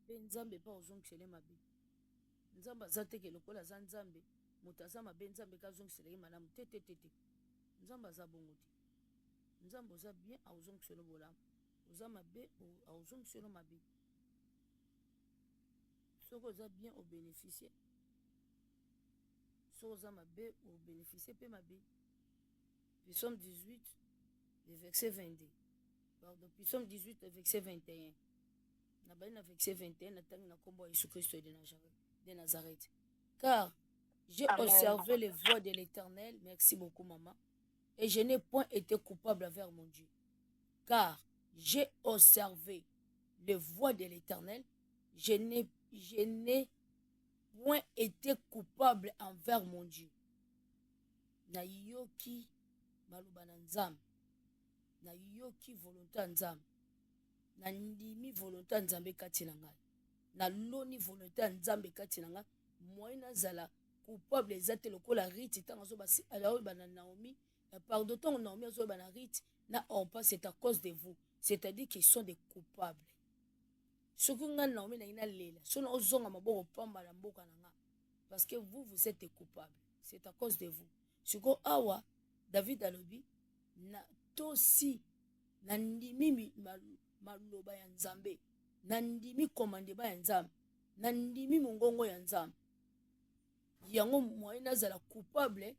mabe nzambe pa ozongisele mabe. Nzambe aza te ke lokola aza nzambe moto aza mabe nzambe kazongisela ye malamu te. Nzambe aza bongo te. Nzambe oza bien aozongisela bolamu, oza mabe aozongisela mabe. Soki oza bien obénéficie, soki oza mabe obénéficie pe mabe. Psaume 18 le verset 22. Pardon, Psaume 18 le verset 21. Na verset 21 na tangi na kombo ya Jésus Christ de Nazareth. Car j'ai observé les voies de l'Éternel. Merci beaucoup maman. Et je n'ai point été coupable envers mon Dieu. Car j'ai observé les voies de l'Éternel. Je n'ai point été coupable envers mon Dieu. Na yoki maloba na nzambe. Na yoki volonté nzambe. Na ndimi volonté nzambe kati na ngai. Na loni volonté nzambe kati na ngai. Moi nazala coupable ezate lokola Rite tanga zo basi alors bana Naomi. Pardon, tant Naomi azo bana Rite na pas c'est à cause de vous. C'est-à-dire qu'ils sont des coupables. Soki nga Naomi na ina lela. Sono ozonga maboko pamba na mboka na nga. Parce que vous êtes coupables. C'est à cause de vous. Siko awa David alobi na tosi na ndimi maloba ya nzambe, na ndimi komandeba ya nzambe, na ndimi mongongo ya nzambe. Yango moi nazala coupable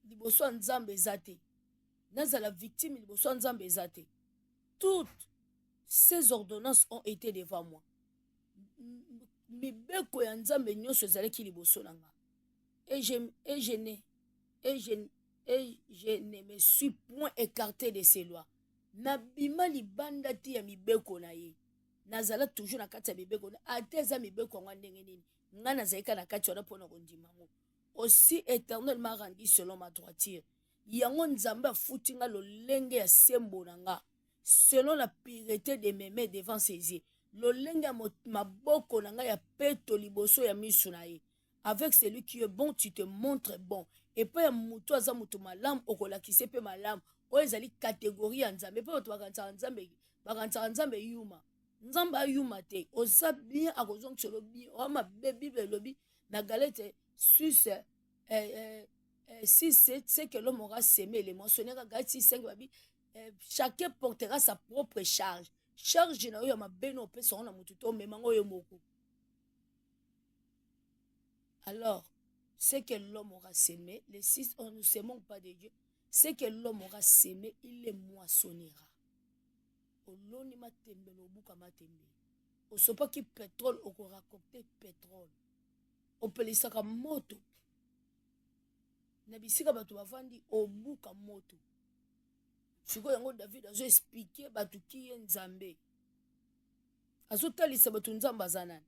liboso ya nzambe ezate. Nazala victime liboso ya nzambe ezate. Toutes ces ordonnances ont été devant moi. Mibeko ya nzambe nyonso ezalaki liboso na nga. Et je ne me suis point écarté de ces lois. Nabima libanda ti ya mibeko na ye. Nazala toujours na kati ya mibeko na ateza mibeko nga ndenge nini. Nga nazalika na kati wana pona kondima ngo. Aussi Éternel m'a rendu selon ma droiture. Yango nzambe afuti nga lolenge ya sembo na nga. Selon la pureté de mes mains devant ses yeux. Lolenge ya maboko na nga ya peto liboso ya misu na ye. Avec celui qui est bon, tu te montres bon. Et puis, mutu aza mutu malam, okola kise pe malam. O ezali catégorie ya nzambe. Pe oto bakantsa nzambe yuma. Nzamba yuma te. Oza bien akozong cholo bien. O ma Bible lobi na Galate 6 7 c'est que l'homme aura semé les mentionnaires Galate 6 5 babi chacun portera sa propre charge. Charge na yo ma beno pe son na mutu to memango yo moko. Alors, ce que l'homme aura semé, les 6, on ne semons pas de Dieu. Ce que l'homme aura semé, il le moissonnera. Oloni matembe lobuka matembe. Osopa ki pétrole oko raconter pétrole. Opelisaka moto. Na bisika bato bavandi obuka moto. Siko yango David azo expliquer bato ki ye nzambe. Azo talisa bato nzamba azanani.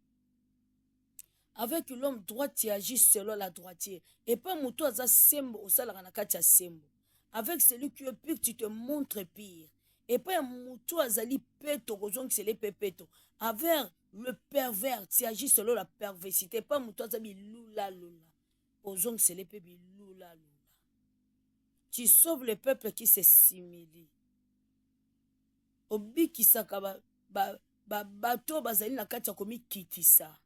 Avec l'homme droit, tu agis selon la droitier. Et pas moutou aza sembo au salaranakati sembo. Avec celui qui est pire, tu te montres pire. Et pas moutou azali peto, kozong c'est les pepeto. Avec le pervers, tu agis selon la perversité. Pas moutou azabi lula lula. Ozong c'est les pepe lula lula. Tu sauves le peuple qui se simili. Obi kisaka bato bazali nakati komi kitisa.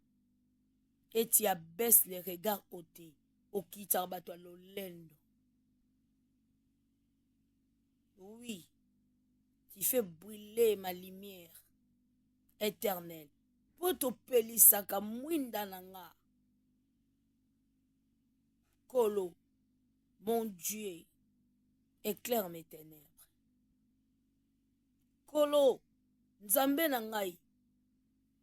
Et tu abaisses les regards ôtés. Au kitarabato lolendo. Oui. Tu fais brûler ma lumière éternelle. Pour te pelisaka mwinda nanga. Kolo. Mon Dieu. Éclaire mes ténèbres. Kolo. Nzambe nangai.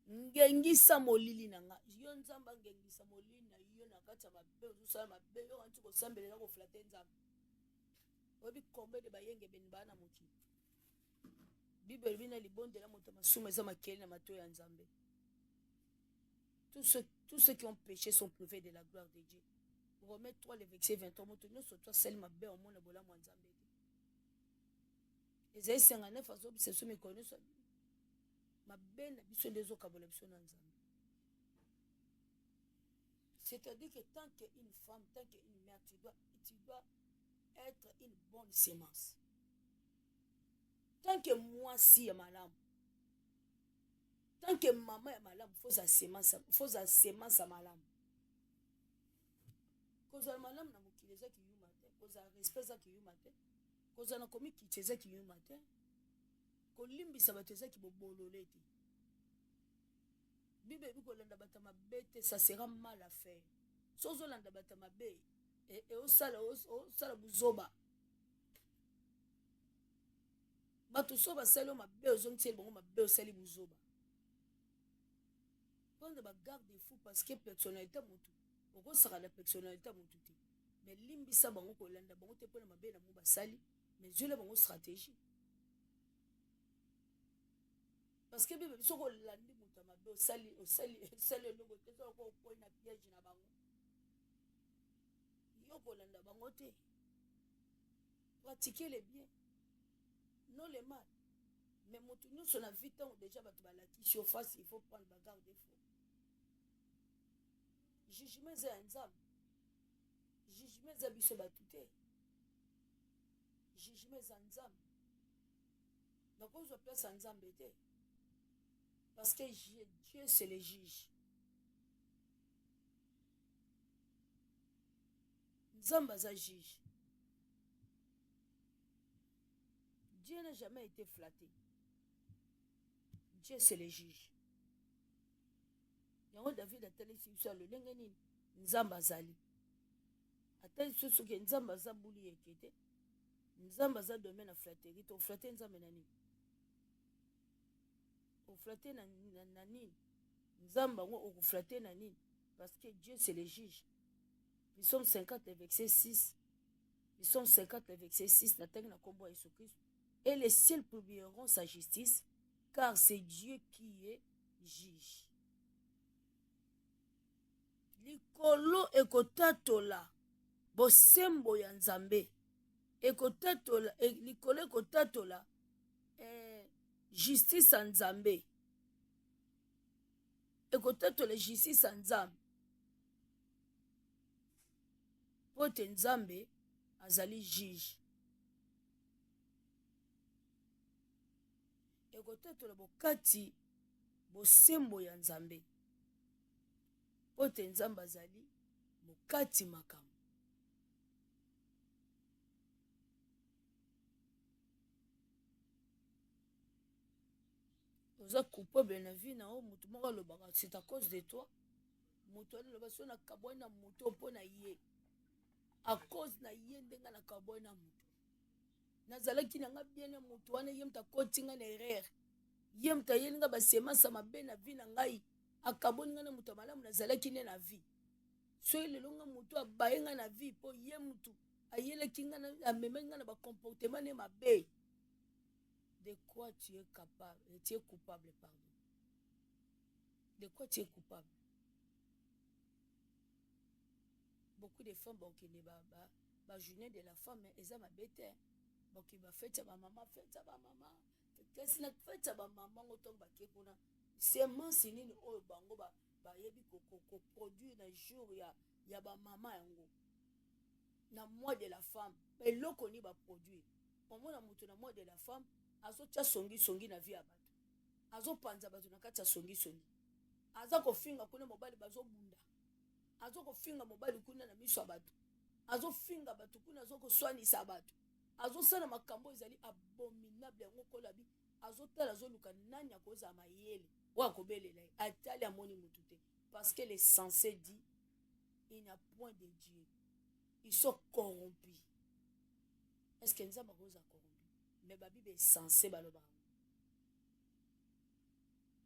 Ngengisa molili nanga yo nzamba ngengisa molili na yo nakati ya mabe uzusala mabe yo anti ko sambelela ko flate nzamba obi kombe de bayenge beni bana muki Bible bina libondela moto masuma eza makeli na mato ya nzambe. Tous ceux qui ont péché sont privés de la gloire de Dieu. Romains 3 le verset 23 moto nyonso toi sel mabe au monde bola mo nzambe. Esaïe 59 azo biseso mikono so c'est-à-dire que tant qu'une femme, tant qu'une mère, tu dois être une bonne sémence. Tant que moi si madame, Tant que maman est malade, il faut sa sémence malade. Kozala malamu na mokili eza kiyuma te, kozala respect eza kiyuma te, kozala na komi kiti eza kiyuma te, kolimbisa bato eza kibobolole te. Bible ebi kolanda bato mabe te, ça sera mal à faire. So ozolanda bato mabe osala buzoba. Bato so basali mabe ozongiseli bango mabe osali buzoba. Prendre ba garde fou parce que personnalité mutu. Oko saka la personnalité mutu te. Mais limbisa bango kolanda bango te pona mabe na mo basali, mais zule bango stratégie. Parce que bible so kolandi mutu mabe osali logo te so ko point na piège na bango. Yo kolanda bango te. Pratiquez le bien. Non le mal. Mais mutu nous son a vite déjà batu balaki surface, il faut prendre ba garde fou. Jugement za nzambe. Jugement za biso batute. Jugement za nzambe. Donc on se place en nzambe te. Parce que Dieu c'est le juge. Nzambe za juge. Dieu n'a jamais été flatté. Dieu c'est le juge. Yango David atali sisa le lenge nini nzamba azali atali susu ke nzamba azabuli ekete nzamba za domaine na flatterie to flatter nzambe na nini o flatter na nini nzamba ngo o flatter na nini parce que Dieu c'est le juge. Psaume 50 verset 6 Psaume 50 verset 6 na tangi na kombo ya Jésus Christ et les cieux publieront sa justice car c'est Dieu qui est juge. Likolo ekotatola bosembo ya nzambe ekotatola likolo ekotatola justice ya nzambe ekotatola justice ya nzambe pote nzambe azali juge ekotatola bokati bosembo ya nzambe pote nzambe azali mokati makambo. Oza coupable na vie na o mutu moko alobaka c'est à cause de toi. Mutu aloba so na kaboi na mutu mpo na ye à cause na ye ndenga na kaboi na mutu nazalaki na nga bien na mutu wana ye mta kotinga na erreur ye mta yelinga basemasa mabe na vie na ngai akaboni nga na mutu malamu nazalaki ne na vie soki lelo nga mutu abaye nga na vie mpo ye mutu ayelaki nga amemaki nga na bacomportement ne mabe. De quoi tu es capable, tu es coupable, pardon. De quoi tu es coupable? Beaucoup de femmes bon qui ne ba journée de la femme eza mabete bon qui va faire ba maman fait ba maman qu'est-ce na fait ba maman autant ba ke kuna semence nini oyo bango ba yebi ko produire na jour ya ba maman yango na mois de la femme eloko ni ba produire omona mutu na mois de la femme azo tia songi na vie ya bato azo panza bato na kati ya songi aza kofinga kuna mobali bazo bunda azo kofinga mobali kuna na miso ya bato azo finga bato kuna azo koswanisa bato azo sala makambo ezali abominable yango kolabi azo tala azo luka nani akoza mayele wa kobelela atali amoni mutu te parce que les censés dit il n'y a point de Dieu, ils sont corrompus. Est-ce que nous avons corrompu? Mais la Bible est censée baloba.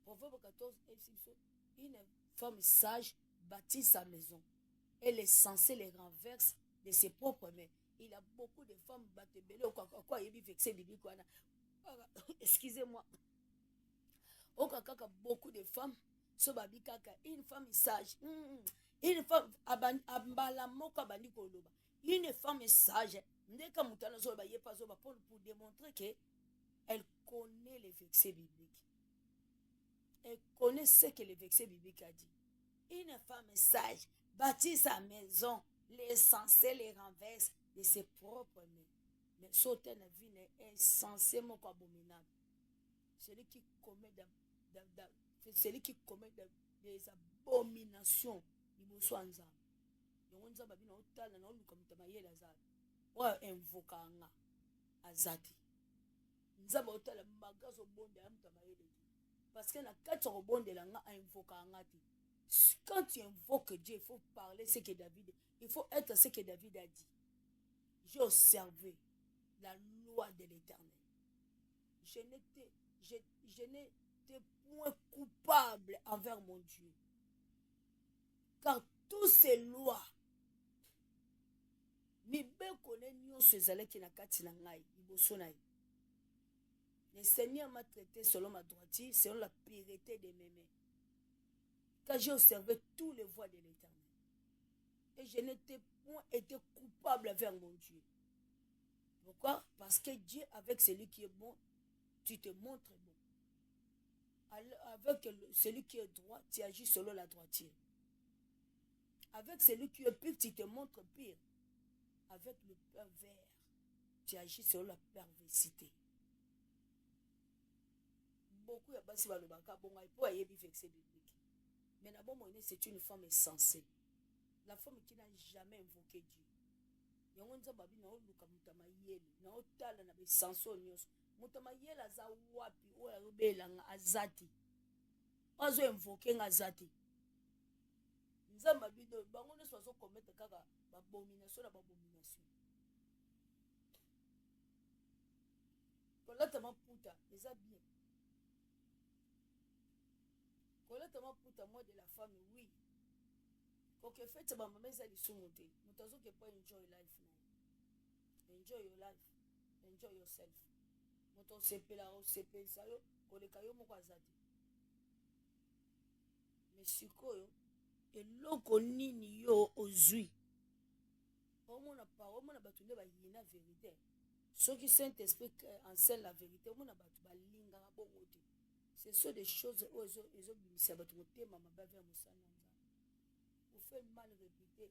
Proverbe 14, une femme sage bâtit sa maison et les censés les renversent de ses propres mains. Il y a beaucoup de femmes batebele quoi yebi vexé biblique. Excusez-moi. Okakaka beaucoup de femmes so babi kaka une femme sage. Une femme abala moko abandi koloba. Une femme sage. Ndeka mutana zo ba yepa zo ba pour démontrer que elle connaît les versets bibliques. Elle connaît ce que le verset biblique a dit. Une femme sage bâtit sa maison, les censés les renversent de ses propres mains. Mais sauter la vie est censé mon abominable. Celui qui commet celui qui commet des abominations liboso ya nzambe. Yango nzambe abi na otala na oluka moto mayele azali oyo invoka nga azati nzambe otala makasi obonde ya moto mayele parce que na kati ya kobondela nga invoka nga te. Quand tu invoques Dieu, il faut parler ce que David, il faut être ce que David a dit. J'ai observé la loi de l'Éternel. Je n'étais point coupable envers mon Dieu. Car toutes ces lois, mibeko ne nyonso ezalaki na kati na ngai liboso na ye. Le Seigneur m'a traité selon ma droiture, selon la pureté de mes mains. Car j'ai observé toutes les voies de l'Éternel. Et je n'étais point été coupable envers mon Dieu. Pourquoi? Parce que Dieu, avec celui qui est bon, tu te montres bon. Avec celui qui est droit, tu agis selon la droiture. Avec celui qui est pire, tu te montres pire. Avec le pervers, tu agis selon la perversité. Beaucoup de basi balobaka bonga pour ayebi vexé biblique. Mais d'abord c'est une femme sensée. La femme qui n'a jamais invoqué Dieu. Yango nzababi na oluka mutamayele na otala na besanso nyonso. Mutamayele aza wapi o yarobela nga azati. Azo invoquer nga azati. Nzababi do bango ne sozo commettre kaka abomination na abomination. Kolata maputa eza bien. Kolata maputa moi de la femme oui. Ok, faites ma maman ça les sous-monter. Nous t'avons que pas enjoy life now. Enjoy your life. Enjoy yourself. Nous t'avons sepé la rose, sepé ça yo. Koleka yo moko azati. Mais sikoyo, eloko nini yo ozui. Omona parole, omona batu nde ba yina vérité. Ceux qui Saint-Esprit enseignent la vérité, omona batu ba linga bongo te. Ce sont des choses où ils ont bimisa batu motema mabavé musana. Vous faites mal répéter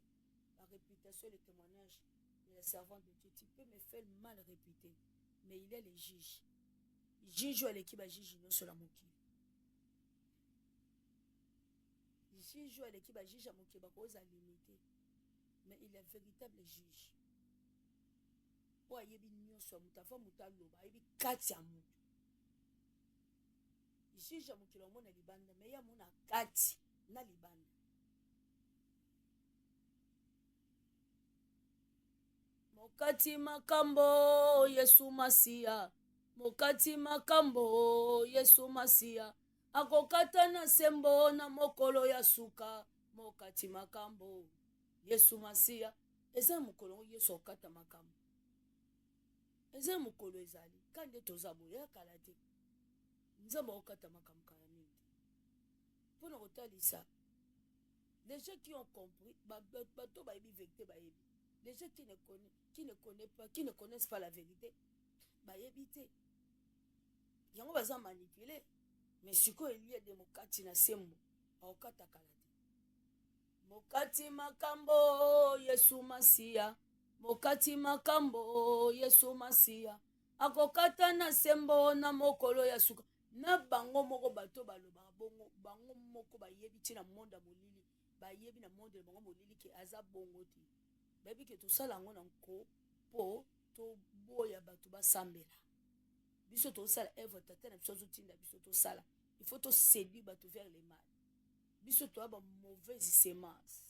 la réputation, le témoignage de la servante de Dieu. Tu peux me faire mal répéter, mais il est le juge. Il juge à l'équipe à juge non sur la moquille. Il juge à l'équipe à juge à moquille, à cause à limiter. Mais il est véritable juge. Pour y avoir une sur mutafa mutaloba, il y a quatre amours. Il juge à moquille, on a libanda, mais il y a mon quatre na libanda. Mokati makambo Yesu Masia, mokati makambo Yesu Masia, akokata na sembo na mokolo ya suka, mokati makambo Yesu Masia. Eza mokolo Yesu okata makambo. Eza mokolo ezali kande tozabo ya kalate. Nzamba okata makambo kanini. Pona kotalisa. Les gens qui ont compris, bato ba yebi vérité ba yebi. Les gens qui ne connaissent pas la vérité, bah éviter. Yango baza manipuler. Mais siko elie de mokati na sembo, aokata kalate. Mokati makambo Yesu Masia, mokati makambo Yesu Masia, akokata na sembo na mokolo ya suka. Na bango moko bato baloba bongo, bango moko ba yebi tina monda molili, ba yebi na monde bango molili ke aza bongo ti. Baby que tout ça là on encore po to boya batu ba sambela biso to sala œuvre tata na biso tinda biso to sala il faut to séduire batu vers le mal biso to ba mauvaise semence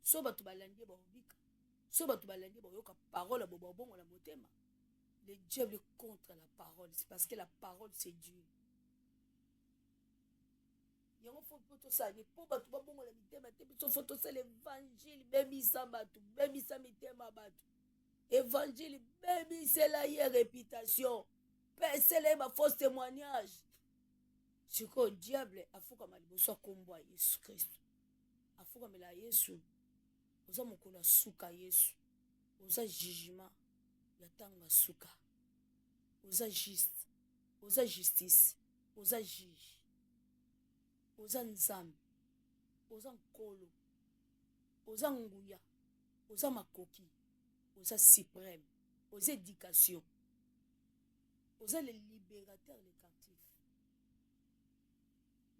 so batu balandi ba obika so batu balandi ba yoka parole bo bongo na motema. Le diable est contre la parole, c'est parce que la parole c'est Dieu. Yango faut poto ça ni po batu ba bongo la mitema te biso faut to ça l'évangile baby sambatu baby samitema batu évangile baby c'est la réputation c'est la fausse témoignage. Siko diable afuka maliboso kombo ya Yesu Christ afuka mela Yesu oza mokolo suka Yesu oza jugement ya tanga suka oza juste oza justice oza juge oza nzambe oza nkolo oza nguya oza makoki oza suprême oza éducation oza le libérateur les captifs.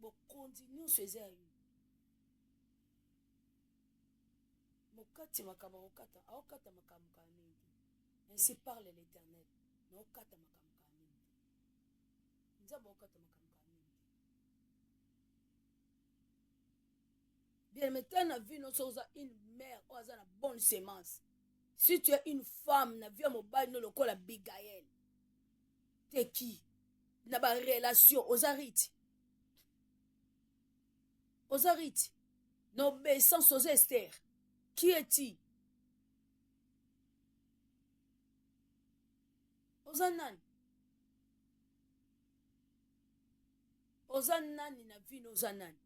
bokonzi nyonso eza ya yo mokati makambo akokata aokata makambo ka mingi ainsi parle l'éternel naokata makambo ka mingi nzambe aokata makambo ka mingi bien maintenant na vie nyonso oza une mère oyo aza na bonne semence si tu es une femme na vie ya mobali no lokola Abigail teki na barelation oza rite na obéissance oza Esther qui es-tu oza nani na vie no oza nani